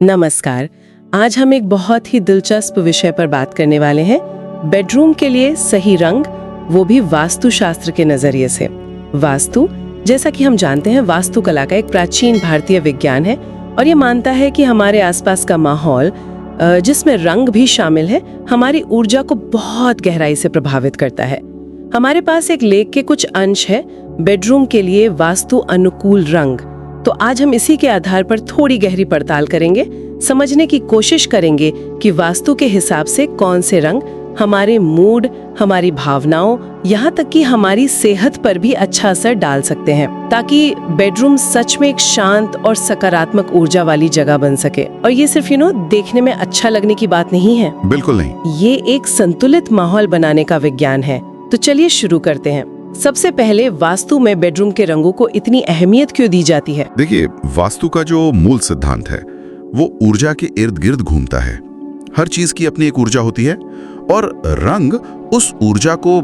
नमस्कार। आज हम एक बहुत ही दिलचस्प विषय पर बात करने वाले हैं, बेडरूम के लिए सही रंग, वो भी वास्तुशास्त्र के नजरिए से। वास्तु, जैसा कि हम जानते हैं, वास्तुकला का एक प्राचीन भारतीय विज्ञान है और ये मानता है कि हमारे आसपास का माहौल, जिसमें रंग भी शामिल है, हमारी ऊर्जा को बहुत गहराई से प्रभावित करता है। हमारे पास एक लेख के कुछ अंश है, बेडरूम के लिए वास्तु अनुकूल रंग। तो आज हम इसी के आधार पर थोड़ी गहरी पड़ताल करेंगे, समझने की कोशिश करेंगे कि वास्तु के हिसाब से कौन से रंग हमारे मूड, हमारी भावनाओं, यहाँ तक कि हमारी सेहत पर भी अच्छा असर डाल सकते हैं, ताकि बेडरूम सच में एक शांत और सकारात्मक ऊर्जा वाली जगह बन सके। और ये सिर्फ देखने में अच्छा लगने की बात नहीं है। बिल्कुल नहीं। ये एक संतुलित माहौल बनाने का विज्ञान है। तो चलिए शुरू करते हैं। सबसे पहले, वास्तु में बेडरूम के रंगों को इतनी अहमियत क्यों दी जाती है? देखिए, वास्तु का जो मूल सिद्धांत है वो ऊर्जा के इर्द गिर्द घूमता है। हर चीज की अपनी एक ऊर्जा होती है और रंग उस ऊर्जा को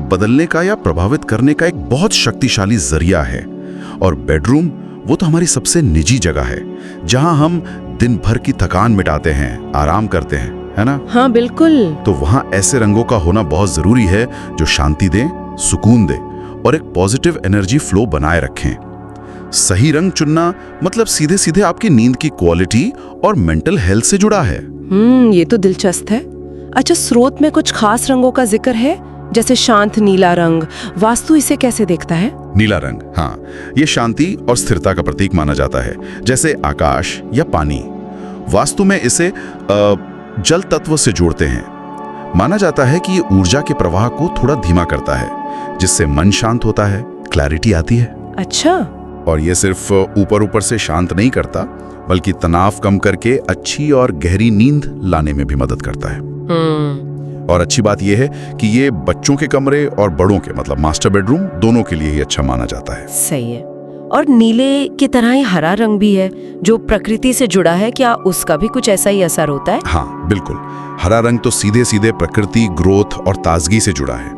बदलने का या प्रभावित करने का एक बहुत शक्तिशाली जरिया है। और बेडरूम वो तो हमारी सबसे निजी जगह है, जहां हम दिन भर की थकान मिटाते हैं, आराम करते हैं, है ना? हाँ बिल्कुल। तो वहां ऐसे रंगों का होना बहुत जरूरी है जो शांति दे, सुकून दे और एक पॉजिटिव एनर्जी फ्लो बनाए रखें। सही रंग चुनना सीधे सीधे आपकी नींद की क्वालिटी और मेंटल हेल्थ से जुड़ा है। ये तो दिलचस्प है। अच्छा, स्रोत में कुछ खास रंगों का जिक्र है, जैसे शांत नीला रंग। वास्तु इसे कैसे देखता है? नीला रंग, हाँ, ये शांति और स्थिरता का प्रतीक माना जाता है, जैसे आकाश या पानी। वास्तु में इसे जल तत्व से जोड़ते हैं। माना जाता है कि ये ऊर्जा के प्रवाह को थोड़ा धीमा करता है, जिससे मन शांत होता है, क्लैरिटी आती है। अच्छा। और ये सिर्फ ऊपर ऊपर से शांत नहीं करता, बल्कि तनाव कम करके अच्छी और गहरी नींद लाने में भी मदद करता है। और अच्छी बात यह है कि ये बच्चों के कमरे और बड़ों के मास्टर बेडरूम दोनों के लिए ही अच्छा माना जाता है। सही है। और नीले की तरह ही हरा रंग भी है, जो प्रकृति से जुड़ा है। क्या उसका भी कुछ ऐसा ही असर होता है? हाँ बिल्कुल। हरा रंग तो सीधे सीधे प्रकृति, ग्रोथ और ताजगी से जुड़ा है।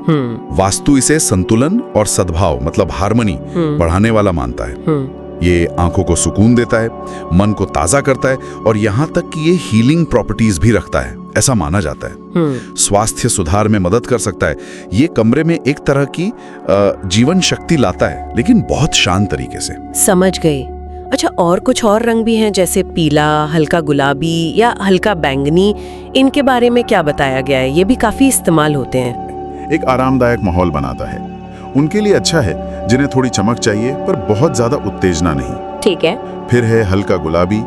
वास्तु इसे संतुलन और सद्भाव हार्मनी बढ़ाने वाला मानता है। ये आंखों को सुकून देता है, मन को ताजा करता है और यहाँ तक कि ये हीलिंग प्रॉपर्टीज भी रखता है, ऐसा माना जाता है। स्वास्थ्य सुधार में मदद कर सकता है। ये कमरे में एक तरह की जीवन शक्ति लाता है, लेकिन बहुत शांत तरीके से। समझ गई। अच्छा, और कुछ और रंग भी हैं, जैसे पीला, हल्का गुलाबी या हल्का बैंगनी। इनके बारे में क्या बताया गया है? ये भी काफी इस्तेमाल होते हैं। एक आरामदायक माहौल बनाता है। उनके लिए अच्छा है जिन्हें थोड़ी चमक चाहिए पर बहुत ज्यादा उत्तेजना नहीं। ठीक है। फिर है हल्का गुलाबी।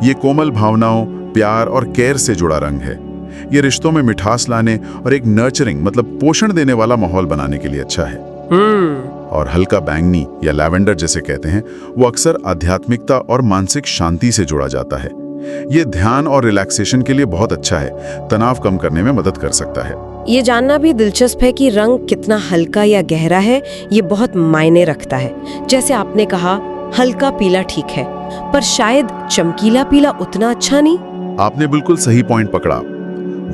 ये कोमल भावनाओं, प्यार और केयर से जुड़ा रंग है। ये रिश्तों में मिठास लाने और एक नर्चरिंग पोषण देने वाला माहौल बनाने के लिए अच्छा है। और हल्का बैंगनी या लैवेंडर जिसे कहते हैं, वो अक्सर आध्यात्मिकता और मानसिक शांति से जुड़ा जाता है। ये ध्यान और रिलैक्सेशन के लिए बहुत अच्छा है, तनाव कम करने में मदद कर सकता है। ये जानना भी दिलचस्प है कि रंग कितना हल्का या गहरा है, ये बहुत मायने रखता है। जैसे आपने कहा, हल्का पीला ठीक है, पर शायद चमकीला पीला उतना अच्छा नहीं। आपने बिल्कुल सही पॉइंट पकड़ा।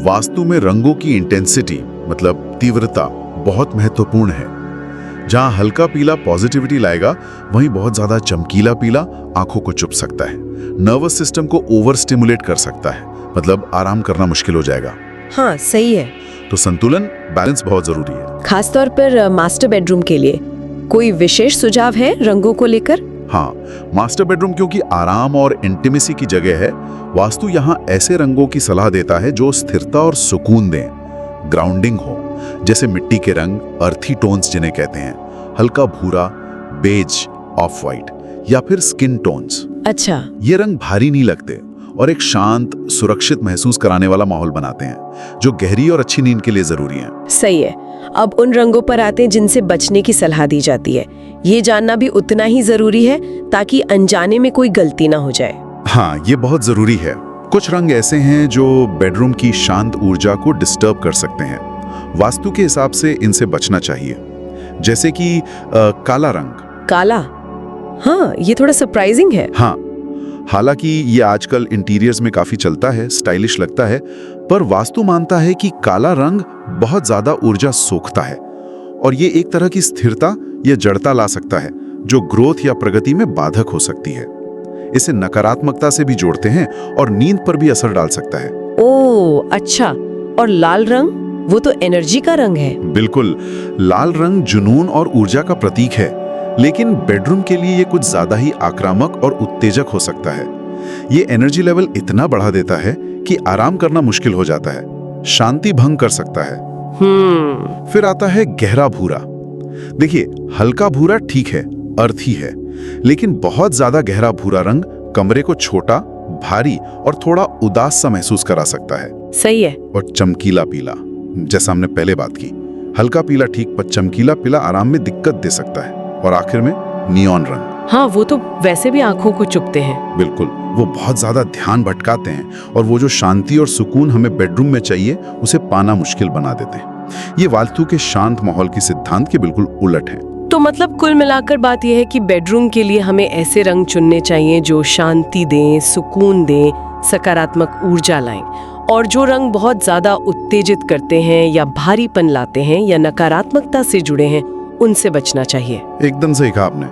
वास्तु में रंगों की इंटेंसिटी तीव्रता बहुत महत्वपूर्ण है। जहां हल्का पीला पॉजिटिविटी लाएगा, वहीं बहुत ज्यादा चमकीला पीला आंखों को चुभ सकता है, नर्वस सिस्टम को ओवर स्टिमुलेट कर सकता है, आराम करना मुश्किल हो जाएगा। हाँ सही है। तो संतुलन, बैलेंस बहुत जरूरी है। खासतौर पर मास्टर बेडरूम के लिए कोई विशेष सुझाव है रंगों को लेकर? हाँ, मास्टर बेडरूम क्योंकि आराम और इंटीमेसी की जगह है, वास्तु यहाँ ऐसे रंगों की सलाह देता है जो स्थिरता और सुकून दें, ग्राउंडिंग हो, जैसे मिट्टी के रंग, अर्थी टोन्स जिन्हें कहते हैं, हल्का भूरा, बेज, ऑफ वाइट या फिर स्किन टोन्स। अच्छा। ये रंग भारी नहीं लगते और एक शांत, सुरक्षित महसूस कराने वाला माहौल बनाते हैं, जो गहरी और अच्छी नींद के लिए जरूरी है। सही है। अब उन रंगों पर आते हैं जिनसे बचने की सलाह दी जाती है। ये जानना भी उतना ही जरूरी है, ताकि अनजाने में कोई गलती ना हो जाए। हाँ, ये बहुत जरूरी है। कुछ रंग ऐसे हैं जो बेडरूम की शांत ऊर्जा को डिस्टर्ब कर सकते हैं। वास्तु के हिसाब से इनसे बचना चाहिए, जैसे कि काला रंग। काला? हाँ, ये थोड़ा सरप्राइजिंग है। हाँ, हालांकि ये आजकल इंटीरियर्स में काफी चलता है, स्टाइलिश लगता है, पर वास्तु मानता है कि काला रंग बहुत ज्यादा ऊर्जा सोखता है और ये एक तरह की स्थिरता या जड़ता ला सकता है, जो ग्रोथ या प्रगति में बाधक हो सकती है। इसे नकारात्मकता से भी जोड़ते हैं और नींद पर भी असर डाल सकता है। ओह अच्छा, और लाल रंग, वो तो एनर्जी का रंग है। बिल्कुल, लाल रंग जुनून और ऊर्जा का प्रतीक है, लेकिन बेडरूम के लिए ये कुछ ज्यादा ही आक्रामक और उत्तेजक हो सकता है। ये एनर्जी लेवल इतना बढ़ा देता है कि आराम करना मुश्किल हो जाता है, शांति भंग कर सकता है। फिर आता है गहरा भूरा। देखिए, हल्का भूरा ठीक है, अर्थी है, लेकिन बहुत ज्यादा गहरा भूरा रंग कमरे को छोटा, भारी और थोड़ा उदास सा महसूस करा सकता है। सही है। और चमकीला पीला, जैसा हमने पहले बात की, हल्का पीला ठीक, पर चमकीला पीला आराम में दिक्कत दे सकता है। और आखिर में नियॉन रंग। हाँ, वो तो वैसे भी आंखों को चुभते हैं। बिल्कुल, वो बहुत ज्यादा ध्यान भटकाते हैं और वो जो शांति और सुकून हमें बेडरूम में चाहिए उसे पाना मुश्किल बना देते हैं। ये वास्तु के शांत माहौल की सिद्धांत के बिल्कुल उलट है। तो मतलब कुल मिलाकर बात यह है कि बेडरूम के लिए हमें ऐसे रंग चुनने चाहिए जो शांति दें, सुकून दें, सकारात्मक ऊर्जा लाएं। और जो रंग बहुत ज्यादा उत्तेजित करते हैं या भारीपन लाते हैं या नकारात्मकता से जुड़े हैं, उनसे बचना चाहिए। एकदम सही कहा आपने।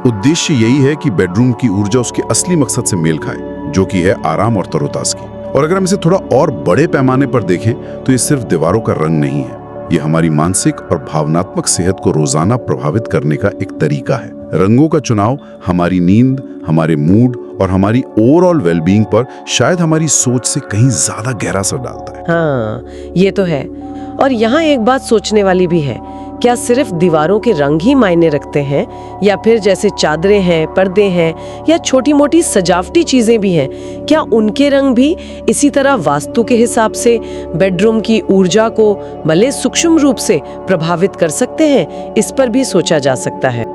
उद्देश्य यही है कि बेडरूम की ऊर्जा उसके असली मकसद से मेल खाए, जो कि है आराम और तरोताजगी। और अगर हम इसे थोड़ा और बड़े पैमाने पर देखें तो ये सिर्फ दीवारों का रंग नहीं है, ये हमारी मानसिक और भावनात्मक सेहत को रोजाना प्रभावित करने का एक तरीका है। रंगों का चुनाव हमारी नींद, हमारे मूड और हमारी ओवरऑल वेलबींग पर शायद हमारी सोच से कहीं ज्यादा गहरा असर डालता है। हाँ, ये तो है। और यहाँ एक बात सोचने वाली भी है, क्या सिर्फ दीवारों के रंग ही मायने रखते हैं, या फिर जैसे चादरें हैं, पर्दे हैं या छोटी मोटी सजावटी चीजें भी हैं, क्या उनके रंग भी इसी तरह वास्तु के हिसाब से बेडरूम की ऊर्जा को भले सूक्ष्म रूप से प्रभावित कर सकते हैं? इस पर भी सोचा जा सकता है।